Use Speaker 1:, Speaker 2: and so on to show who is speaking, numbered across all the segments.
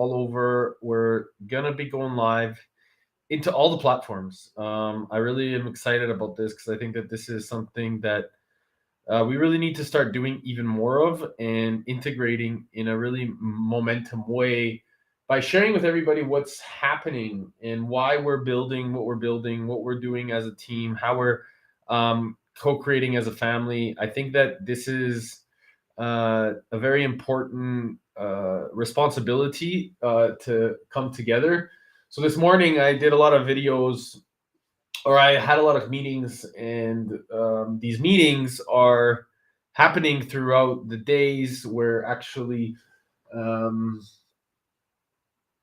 Speaker 1: all over. We're gonna be going live into all the platforms. I really am excited about this because I think that this is something that we really need to start doing even more of and integrating in a really momentum way by sharing with everybody what's happening and why we're building, what we're doing as a team, how we're co-creating as a family. I think that this is a very important responsibility to come together. So this morning I did a lot of videos, or I had a lot of meetings, and these meetings are happening throughout the days where actually, um,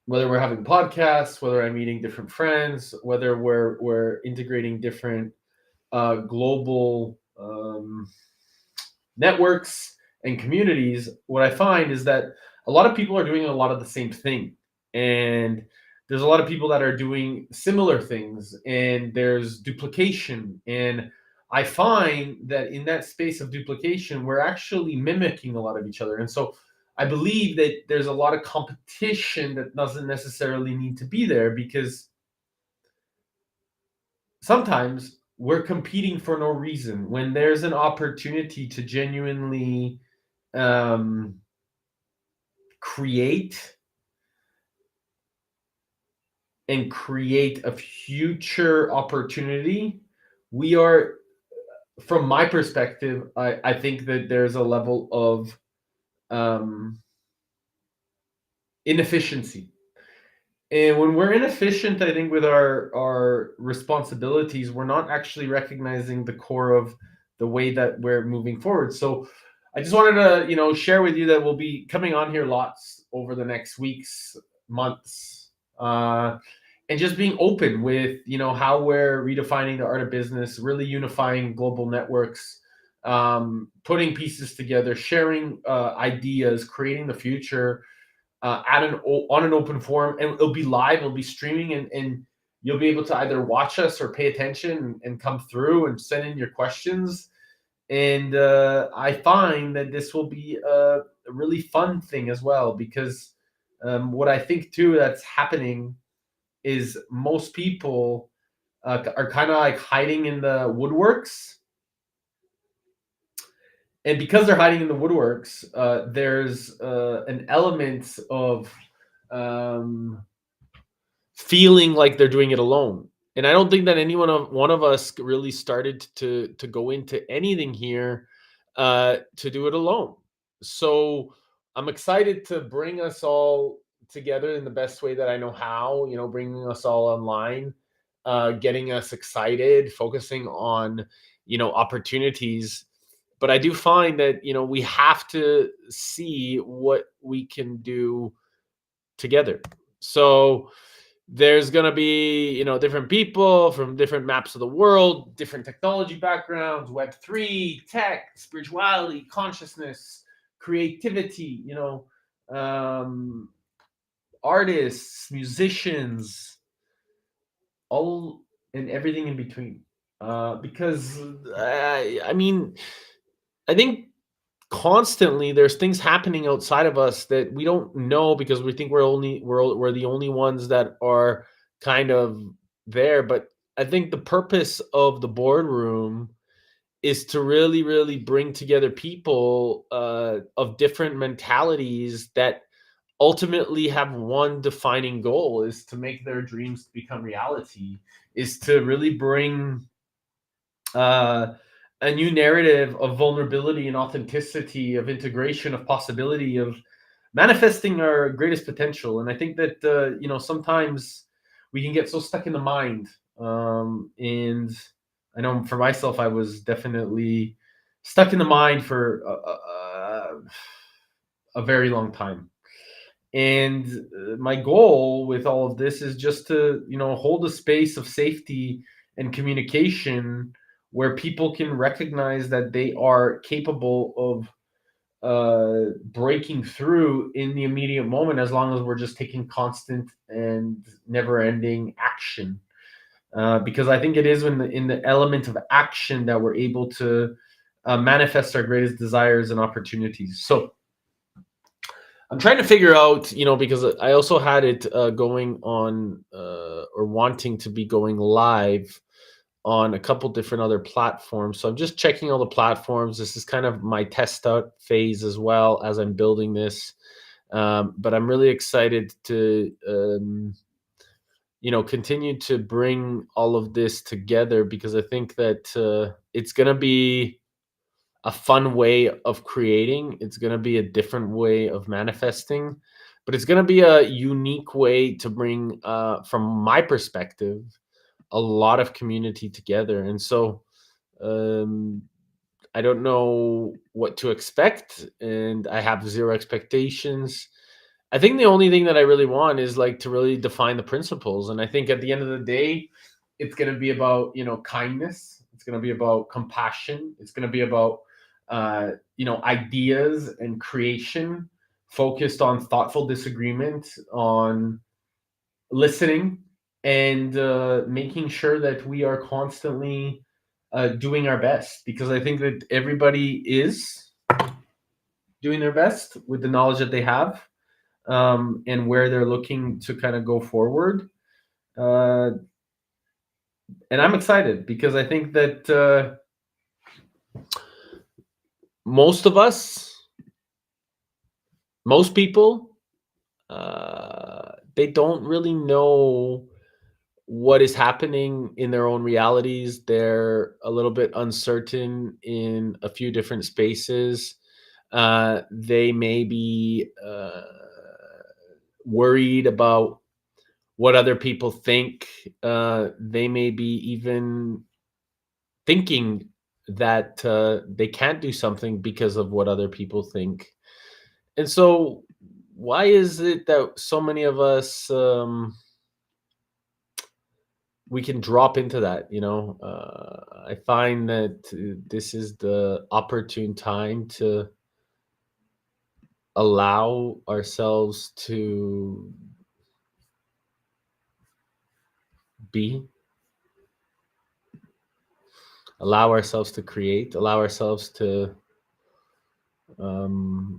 Speaker 1: whether we're having podcasts, whether I'm meeting different friends, whether we're integrating different global networks and communities, what I find is that a lot of people are doing a lot of the same thing. And there's a lot of people that are doing similar things, and there's duplication. And I find that in that space of duplication, we're actually mimicking a lot of each other. And so I believe that there's a lot of competition that doesn't necessarily need to be there, because sometimes we're competing for no reason when there's an opportunity to genuinely um, create and create a future opportunity. We are, from my perspective, I think that there's a level of um, inefficiency. And when we're inefficient, I think with our responsibilities, we're not actually recognizing the core of the way that we're moving forward. So I just wanted to, share with you that we'll be coming on here lots over the next weeks, months, and just being open with, how we're redefining the art of business, really unifying global networks, putting pieces together, sharing ideas, creating the future on an open forum, and it'll be live, it'll be streaming, and you'll be able to either watch us or pay attention and come through and send in your questions. And I find that this will be a really fun thing as well, because what I think too that's happening is most people are kind of like hiding in the woodworks. And because they're hiding in the woodworks, there's an element of um, feeling like they're doing it alone. And I don't think that one of us really started to go into anything here to do it alone. So I'm excited to bring us all together in the best way that I know how. Bringing us all online, getting us excited, focusing on opportunities. But I do find that we have to see what we can do together. So there's going to be different people from different maps of the world, different technology backgrounds, Web3, tech, spirituality, consciousness, creativity, um, artists, musicians, all and everything in between. Because I mean, I think constantly there's things happening outside of us that we don't know, because we think we're the only ones that are kind of there. But I think the purpose of the boardroom is to really bring together people of different mentalities that ultimately have one defining goal, is to make their dreams become reality, is to really bring uh, a new narrative of vulnerability and authenticity, of integration, of possibility, of manifesting our greatest potential. And I think that sometimes we can get so stuck in the mind. And I know for myself, I was definitely stuck in the mind for a very long time. And my goal with all of this is just to hold a space of safety and communication where people can recognize that they are capable of breaking through in the immediate moment, as long as we're just taking constant and never-ending action. Because I think it is in the element of action that we're able to manifest our greatest desires and opportunities. So I'm trying to figure out, because I also had it going on, or wanting to be going live on a couple different other platforms. So I'm just checking all the platforms. This is kind of my test out phase as well as I'm building this. But I'm really excited to, continue to bring all of this together, because I think that it's going to be a fun way of creating. It's going to be a different way of manifesting, but it's going to be a unique way to bring, from my perspective, a lot of community together. And so, um, I don't know what to expect, and I have zero expectations. I think the only thing that I really want is like to really define the principles. And I think at the end of the day, it's going to be about, kindness. It's going to be about compassion. It's going to be about, ideas and creation, focused on thoughtful disagreement, on listening, and making sure that we are constantly doing our best, because I think that everybody is doing their best with the knowledge that they have, and where they're looking to kind of go forward. Uh, and I'm excited because I think that most of us, most people, they don't really know what is happening in their own realities. They're a little bit uncertain in a few different spaces. They may be worried about what other people think. They may be even thinking that they can't do something because of what other people think. And so, why is it that so many of us, we can drop into that? I find that this is the opportune time to allow ourselves to be, allow ourselves to create, allow ourselves to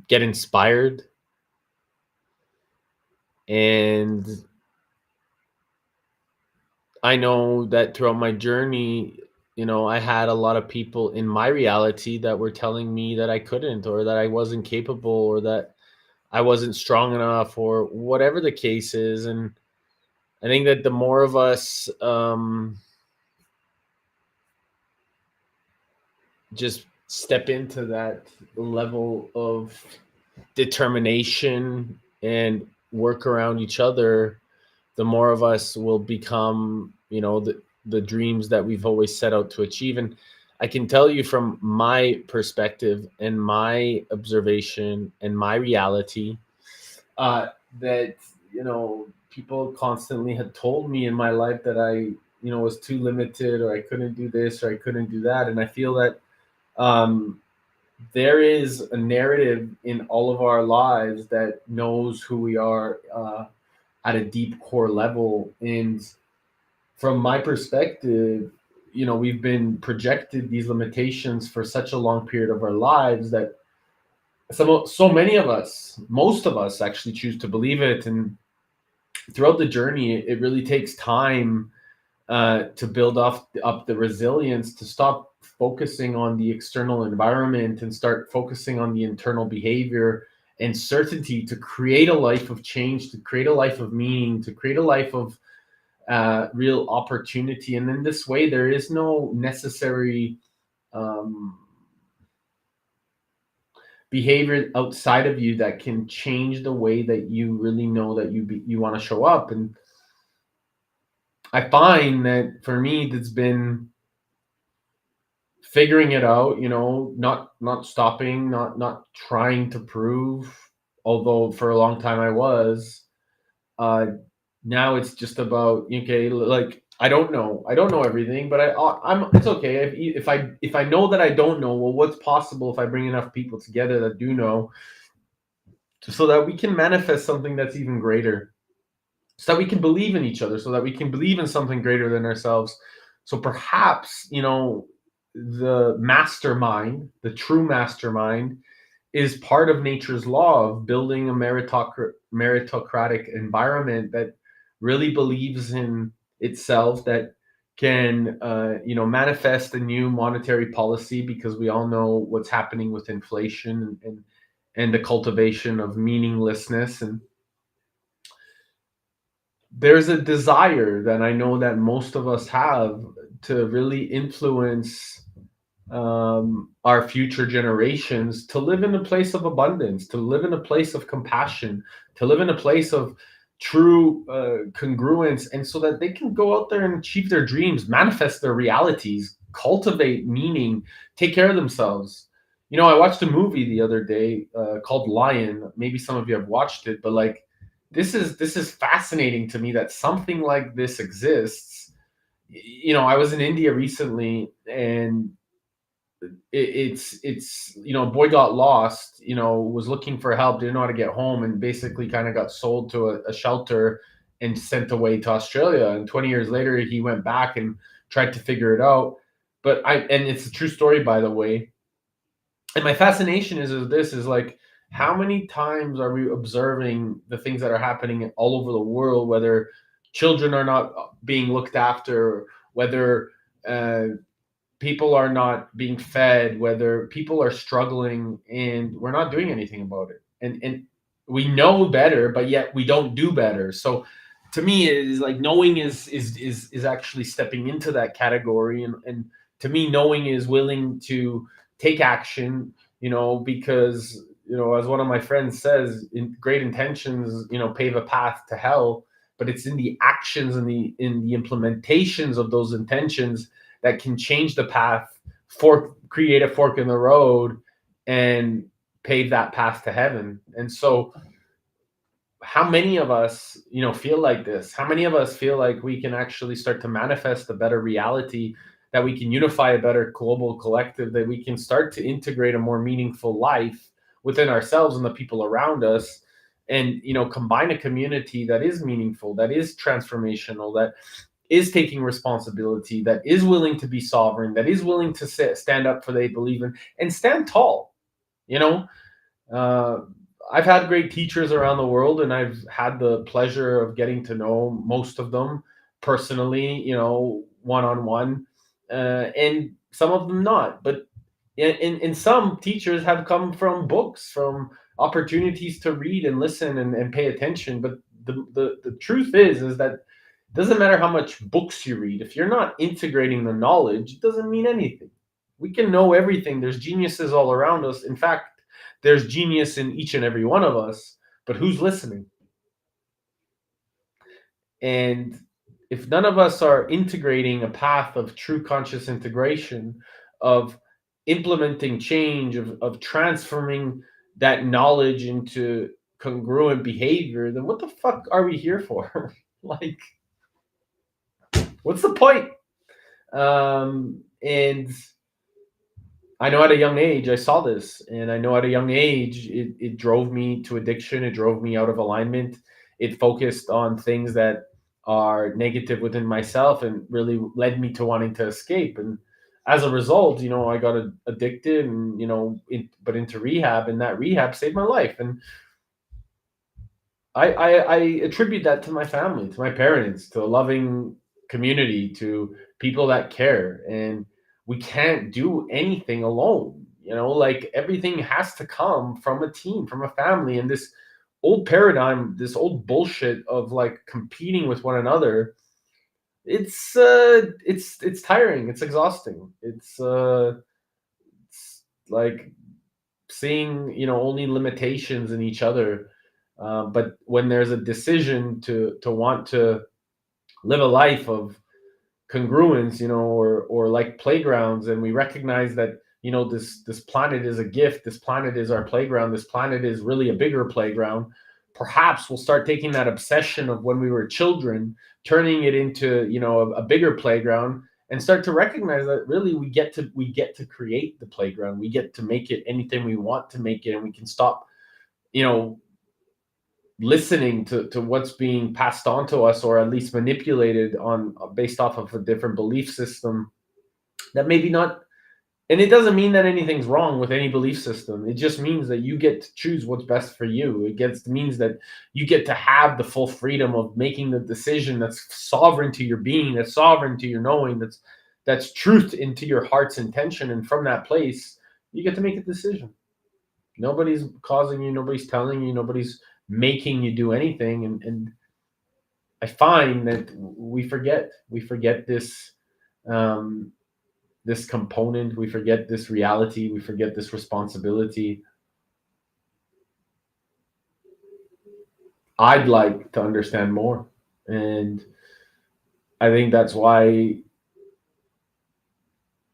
Speaker 1: get inspired. And I know that throughout my journey, I had a lot of people in my reality that were telling me that I couldn't, or that I wasn't capable, or that I wasn't strong enough, or whatever the case is. And I think that the more of us just step into that level of determination and work around each other, the more of us will become, the dreams that we've always set out to achieve. And I can tell you from my perspective and my observation and my reality, that, people constantly had told me in my life that I, was too limited, or I couldn't do this, or I couldn't do that. And I feel that um, there is a narrative in all of our lives that knows who we are, at a deep core level. And from my perspective, we've been projected these limitations for such a long period of our lives that so many of us, most of us, actually choose to believe it. And throughout the journey, it really takes time to build up the resilience, to stop focusing on the external environment and start focusing on the internal behavior and certainty, to create a life of change, to create a life of meaning, to create a life of real opportunity. And in this way, there is no necessary um, behavior outside of you that can change the way that you really know that you want to show up. And I find that for me, that's been figuring it out, not stopping, not trying to prove, although for a long time I was. Uh, Now it's just about, okay, like I don't know everything, but I'm it's okay if I know that I don't know. Well, what's possible if I bring enough people together that do know, so that we can manifest something that's even greater, so that we can believe in each other, so that we can believe in something greater than ourselves. So perhaps, the mastermind, the true mastermind, is part of nature's law of building a meritocratic environment that really believes in itself, that can manifest a new monetary policy, because we all know what's happening with inflation and the cultivation of meaninglessness. And there's a desire that I know that most of us have to really influence our future generations to live in a place of abundance, to live in a place of compassion, to live in a place of true congruence, and so that they can go out there and achieve their dreams, manifest their realities, cultivate meaning, take care of themselves. I watched a movie the other day called Lion. Maybe some of you have watched it, but like, this is fascinating to me that something like this exists. I was in India recently, and a boy got lost, was looking for help, didn't know how to get home, and basically kind of got sold to a shelter and sent away to Australia. And 20 years later, he went back and tried to figure it out. And it's a true story, by the way. And my fascination is like, how many times are we observing the things that are happening all over the world, whether children are not being looked after, whether uh, people are not being fed, whether people are struggling, and we're not doing anything about it. And we know better, but yet we don't do better. So to me, it is like, knowing is actually stepping into that category. And to me, knowing is willing to take action, because as one of my friends says, great intentions pave a path to hell, but it's in the actions and in the implementations of those intentions that can change the path, create a fork in the road, and pave that path to heaven. And so, how many of us, feel like this? How many of us feel like we can actually start to manifest a better reality, that we can unify a better global collective, that we can start to integrate a more meaningful life within ourselves and the people around us, and combine a community that is meaningful, that is transformational, that is taking responsibility, that is willing to be sovereign, that is willing to stand up for they believe in, and stand tall. You know, uh, I've had great teachers around the world, and I've had the pleasure of getting to know most of them personally, one on one, and some of them not. But in some teachers have come from books, from opportunities to read and listen and pay attention. But the truth is that it doesn't matter how much books you read. If you're not integrating the knowledge, it doesn't mean anything. We can know everything. There's geniuses all around us. In fact, there's genius in each and every one of us, but who's listening? And if none of us are integrating a path of true conscious integration, of implementing change, of transforming that knowledge into congruent behavior, then what the fuck are we here for? Like, what's the point? And I know at a young age I saw this, and I know at a young age it drove me to addiction. It drove me out of alignment. It focused on things that are negative within myself, and really led me to wanting to escape. And as a result, I got addicted, and but into rehab, and that rehab saved my life. And I attribute that to my family, to my parents, to a loving community, to people that care. And we can't do anything alone. Like, everything has to come from a team, from a family. And this old paradigm, this old bullshit of like competing with one another, it's tiring, it's exhausting. It's like seeing only limitations in each other. But when there's a decision to want to live a life of congruence, or like playgrounds, and we recognize that this planet is a gift, this planet is our playground, this planet is really a bigger playground. Perhaps we'll start taking that obsession of when we were children, turning it into a bigger playground, and start to recognize that really we get to create the playground, we get to make it anything we want to make it, and we can stop you know listening to what's being passed on to us, or at least manipulated on based off of a different belief system that maybe not And it doesn't mean that anything's wrong with any belief system. It just means that you get to choose what's best for you. Means that you get to have the full freedom of making the decision that's sovereign to your being, that's sovereign to your knowing, that's truth into your heart's intention. And from that place, you get to make a decision. Nobody's causing you, nobody's telling you, nobody's making you do anything. And I find that we forget this this component, we forget this reality, we forget this responsibility. I'd like to understand more, and I think that's why,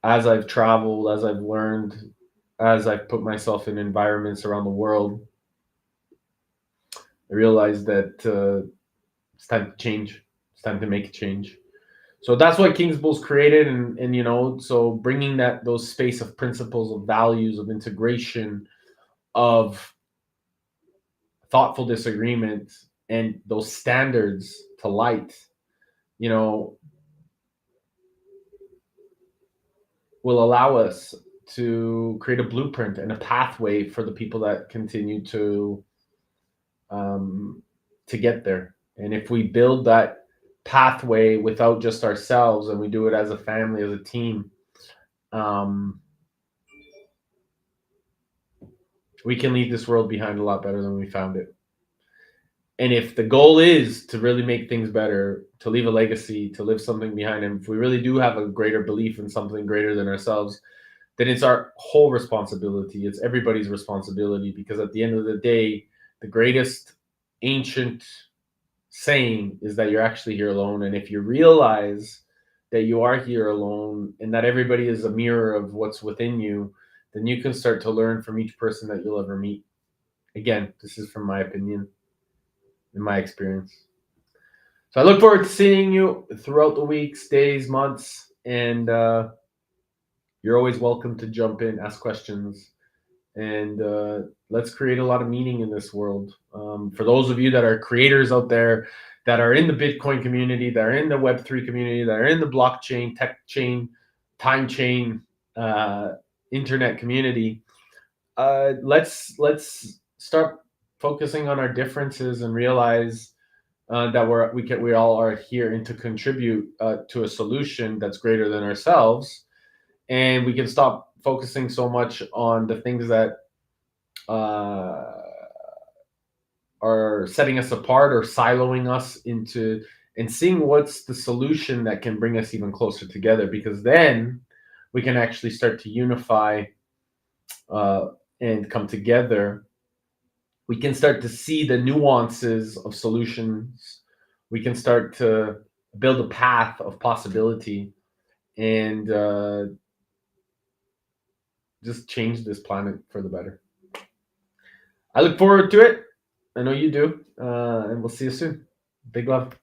Speaker 1: as I've traveled, as I've learned, as I've put myself in environments around the world, I realized that it's time to change. It's time to make a change. So that's what King's Bulls created, and so bringing those space of principles, of values, of integration, of thoughtful disagreement, and those standards to light, will allow us to create a blueprint and a pathway for the people that continue to get there. And if we build that pathway without just ourselves, and we do it as a family, as a team, we can leave this world behind a lot better than we found it. And if the goal is to really make things better, to leave a legacy, to leave something behind, and if we really do have a greater belief in something greater than ourselves, then it's our whole responsibility. It's everybody's responsibility, because at the end of the day, the greatest ancient saying is that you're actually here alone. And if you realize that you are here alone and that everybody is a mirror of what's within you, then you can start to learn from each person that you'll ever meet. Again, this is from my opinion, in my experience. So I look forward to seeing you throughout the weeks, days, months, and you're always welcome to jump in, ask questions, and let's create a lot of meaning in this world. For those of you that are creators out there, that are in the Bitcoin community, that are in the Web3 community, that are in the blockchain, tech chain, time chain, internet community, let's start focusing on our differences and realize that we all are here and to contribute to a solution that's greater than ourselves, and we can stop focusing so much on the things that are setting us apart or siloing us into, and seeing what's the solution that can bring us even closer together, because then we can actually start to unify and come together. We can start to see the nuances of solutions. We can start to build a path of possibility, and just change this planet for the better. I look forward to it. I know you do. And we'll see you soon. Big love.